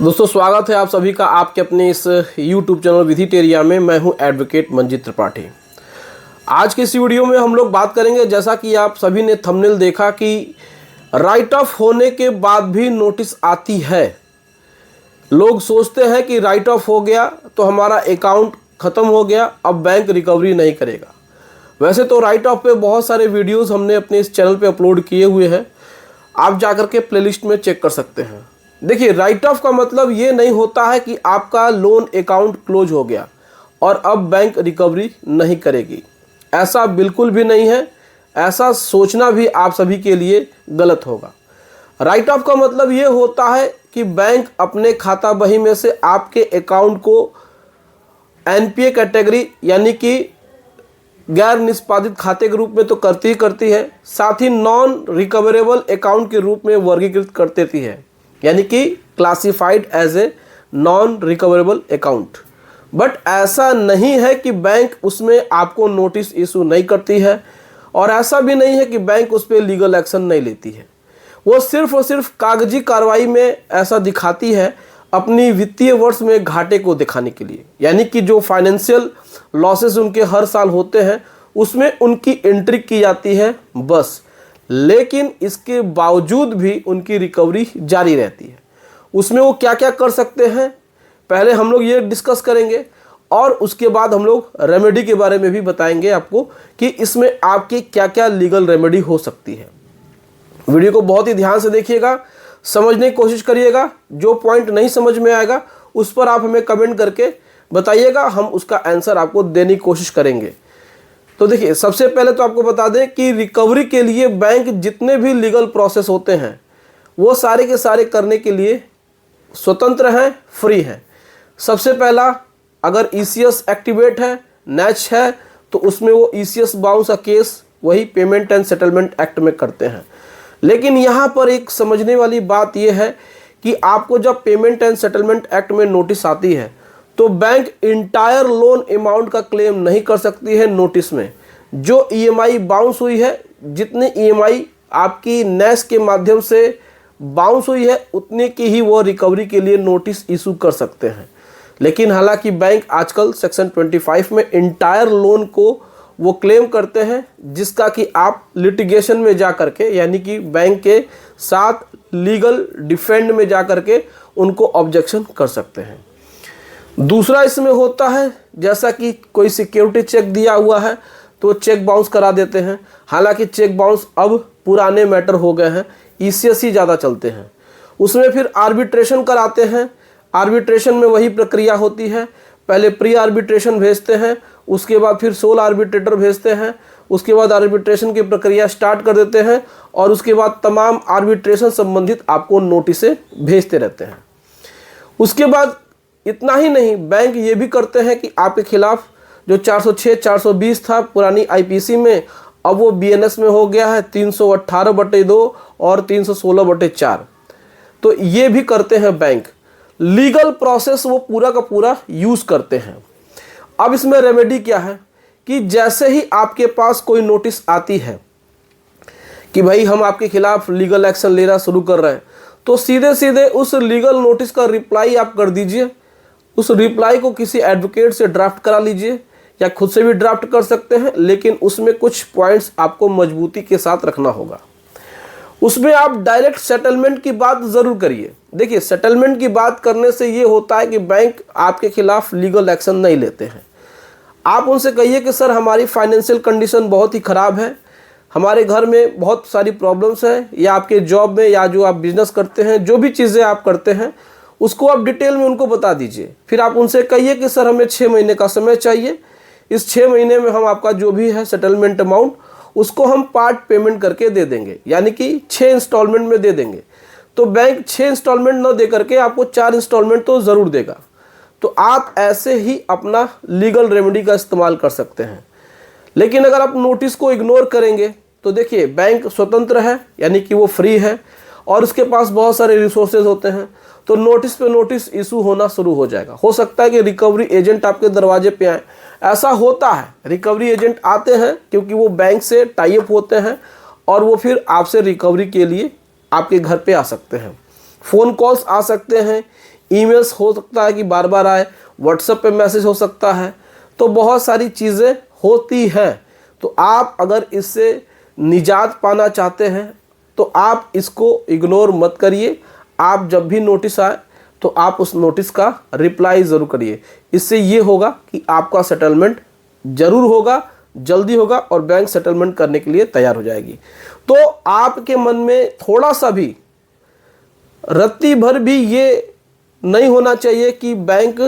दोस्तों स्वागत है आप सभी का आपके अपने इस YouTube चैनल विधिटेरिया में। मैं हूं एडवोकेट मंजीत त्रिपाठी। आज की इस वीडियो में हम लोग बात करेंगे, जैसा कि आप सभी ने थंबनेल देखा कि राइट ऑफ होने के बाद भी नोटिस आती है। लोग सोचते हैं कि राइट ऑफ हो गया तो हमारा अकाउंट ख़त्म हो गया, अब बैंक रिकवरी नहीं करेगा। वैसे तो राइट ऑफ पे बहुत सारे वीडियोज़ हमने अपने इस चैनल पर अपलोड किए हुए हैं, आप जाकर के प्लेलिस्ट में चेक कर सकते हैं। देखिए, राइट ऑफ का मतलब ये नहीं होता है कि आपका लोन अकाउंट क्लोज हो गया और अब बैंक रिकवरी नहीं करेगी। ऐसा बिल्कुल भी नहीं है, ऐसा सोचना भी आप सभी के लिए गलत होगा। राइट ऑफ का मतलब ये होता है कि बैंक अपने खाता बही में से आपके अकाउंट को एनपीए कैटेगरी यानी कि गैर निष्पादित खाते के रूप में तो करती है, साथ ही नॉन रिकवरेबल अकाउंट के रूप में वर्गीकृत कर देती है, यानी कि classified as a non recoverable account. But ऐसा नहीं है कि बैंक उसमें आपको नोटिस इशू नहीं करती है, और ऐसा भी नहीं है कि बैंक उस पर लीगल एक्शन नहीं लेती है। वो सिर्फ और सिर्फ कागजी कार्रवाई में ऐसा दिखाती है अपनी वित्तीय वर्ष में घाटे को दिखाने के लिए, यानी कि जो फाइनेंशियल लॉसेस उनके हर साल होते हैं उसमें उनकी एंट्री की जाती है बस। लेकिन इसके बावजूद भी उनकी रिकवरी जारी रहती है। उसमें वो क्या क्या कर सकते हैं पहले हम लोग ये डिस्कस करेंगे, और उसके बाद हम लोग रेमेडी के बारे में भी बताएंगे आपको कि इसमें आपकी क्या क्या लीगल रेमेडी हो सकती है। वीडियो को बहुत ही ध्यान से देखिएगा, समझने की कोशिश करिएगा। जो पॉइंट नहीं समझ में आएगा उस पर आप हमें कमेंट करके बताइएगा, हम उसका आंसर आपको देने की कोशिश करेंगे। तो देखिए, सबसे पहले तो आपको बता दें कि रिकवरी के लिए बैंक जितने भी लीगल प्रोसेस होते हैं वो सारे के सारे करने के लिए स्वतंत्र हैं, फ्री हैं। सबसे पहला, अगर ईसीएस एक्टिवेट है, नैच है, तो उसमें वो ईसीएस बाउंस का केस वही पेमेंट एंड सेटलमेंट एक्ट में करते हैं। लेकिन यहाँ पर एक समझने वाली बात यह है कि आपको जब पेमेंट एंड सेटलमेंट एक्ट में नोटिस आती है तो बैंक इंटायर लोन अमाउंट का क्लेम नहीं कर सकती है नोटिस में। जो ईएमआई बाउंस हुई है, जितनी ईएमआई आपकी नैस के माध्यम से बाउंस हुई है, उतने की ही वो रिकवरी के लिए नोटिस इशू कर सकते हैं। लेकिन हालांकि बैंक आजकल सेक्शन 25 में इंटायर लोन को वो क्लेम करते हैं, जिसका कि आप लिटिगेशन में जा करके, यानी कि बैंक के साथ लीगल डिफेंड में जा करके उनको ऑब्जेक्शन कर सकते हैं। दूसरा इसमें होता है, जैसा कि कोई सिक्योरिटी चेक दिया हुआ है तो चेक बाउंस करा देते हैं। हालांकि चेक बाउंस अब पुराने मैटर हो गए हैं, ईसीएस ही ज़्यादा चलते हैं। उसमें फिर आर्बिट्रेशन कराते हैं। आर्बिट्रेशन में वही प्रक्रिया होती है, पहले प्री आर्बिट्रेशन भेजते हैं, उसके बाद फिर सोल आर्बिट्रेटर भेजते हैं, उसके बाद आर्बिट्रेशन की प्रक्रिया स्टार्ट कर देते हैं, और उसके बाद तमाम आर्बिट्रेशन संबंधित आपको नोटिसें भेजते रहते हैं। उसके बाद इतना ही नहीं, बैंक ये भी करते हैं कि आपके खिलाफ जो 406, 420 था पुरानी आईपीसी में, अब वो बीएनएस में हो गया है 318/2 और 316/4। तो ये भी करते हैं बैंक। लीगल प्रोसेस वो पूरा का पूरा यूज़ करते हैं। अब इसमें रेमेडी क्या है कि जैसे ही आपके पास कोई नोटिस आती है कि भाई हम आपके खिलाफ लीगल एक्शन लेना शुरू कर रहे हैं, तो सीधे सीधे उस लीगल नोटिस का रिप्लाई आप कर दीजिए। उस रिप्लाई को किसी एडवोकेट से ड्राफ्ट करा लीजिए, या खुद से भी ड्राफ्ट कर सकते हैं, लेकिन उसमें कुछ पॉइंट्स आपको मजबूती के साथ रखना होगा। उसमें आप डायरेक्ट सेटलमेंट की बात ज़रूर करिए। देखिए, सेटलमेंट की बात करने से ये होता है कि बैंक आपके खिलाफ लीगल एक्शन नहीं लेते हैं। आप उनसे कहिए कि सर हमारी फाइनेंशियल कंडीशन बहुत ही ख़राब है, हमारे घर में बहुत सारी प्रॉब्लम्स हैं, या आपके जॉब में, या जो आप बिजनेस करते हैं, जो भी चीज़ें आप करते हैं उसको आप डिटेल में उनको बता दीजिए। फिर आप उनसे कहिए कि सर हमें 6 महीने का समय चाहिए, इस 6 महीने में हम आपका जो भी है सेटलमेंट अमाउंट उसको हम पार्ट पेमेंट करके दे देंगे, यानी कि 6 इंस्टॉलमेंट में दे देंगे। तो बैंक 6 इंस्टॉलमेंट न दे करके आपको 4 इंस्टॉलमेंट तो ज़रूर देगा। तो आप ऐसे ही अपना लीगल रेमेडी का इस्तेमाल कर सकते हैं। लेकिन अगर आप नोटिस को इग्नोर करेंगे तो देखिए, बैंक स्वतंत्र है, यानी कि वो फ्री है, और उसके पास बहुत सारे रिसोर्सेज होते हैं, तो नोटिस पे नोटिस इशू होना शुरू हो जाएगा। हो सकता है कि रिकवरी एजेंट आपके दरवाजे पे आए, ऐसा होता है। रिकवरी एजेंट आते हैं क्योंकि वो बैंक से टाई अप होते हैं, और वो फिर आपसे रिकवरी के लिए आपके घर पे आ सकते हैं। फ़ोन कॉल्स आ सकते हैं, ईमेल्स हो सकता है कि बार बार आए, व्हाट्सएप पे मैसेज हो सकता है, तो बहुत सारी चीज़ें होती हैं। तो आप अगर इससे निजात पाना चाहते हैं तो आप इसको इग्नोर मत करिए। आप जब भी नोटिस आए तो आप उस नोटिस का रिप्लाई ज़रूर करिए। इससे ये होगा कि आपका सेटलमेंट ज़रूर होगा, जल्दी होगा और बैंक सेटलमेंट करने के लिए तैयार हो जाएगी। तो आपके मन में थोड़ा सा भी, रत्ती भर भी ये नहीं होना चाहिए कि बैंक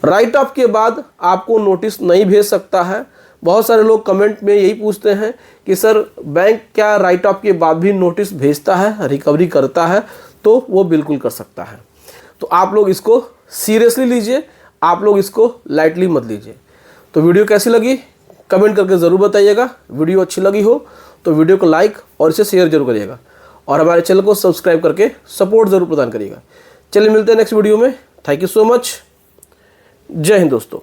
राइट ऑफ के बाद आपको नोटिस नहीं भेज सकता है। बहुत सारे लोग कमेंट में यही पूछते हैं कि सर बैंक क्या राइट ऑफ के बाद भी नोटिस भेजता है, रिकवरी करता है? तो वो बिल्कुल कर सकता है। तो आप लोग इसको सीरियसली लीजिए, आप लोग इसको लाइटली मत लीजिए। तो वीडियो कैसी लगी कमेंट करके ज़रूर बताइएगा। वीडियो अच्छी लगी हो तो वीडियो को लाइक और इसे शेयर जरूर करिएगा और हमारे चैनल को सब्सक्राइब करके सपोर्ट ज़रूर प्रदान करिएगा। चलिए मिलते हैं नेक्स्ट वीडियो में। Thank you so much. जय हिंद दोस्तों।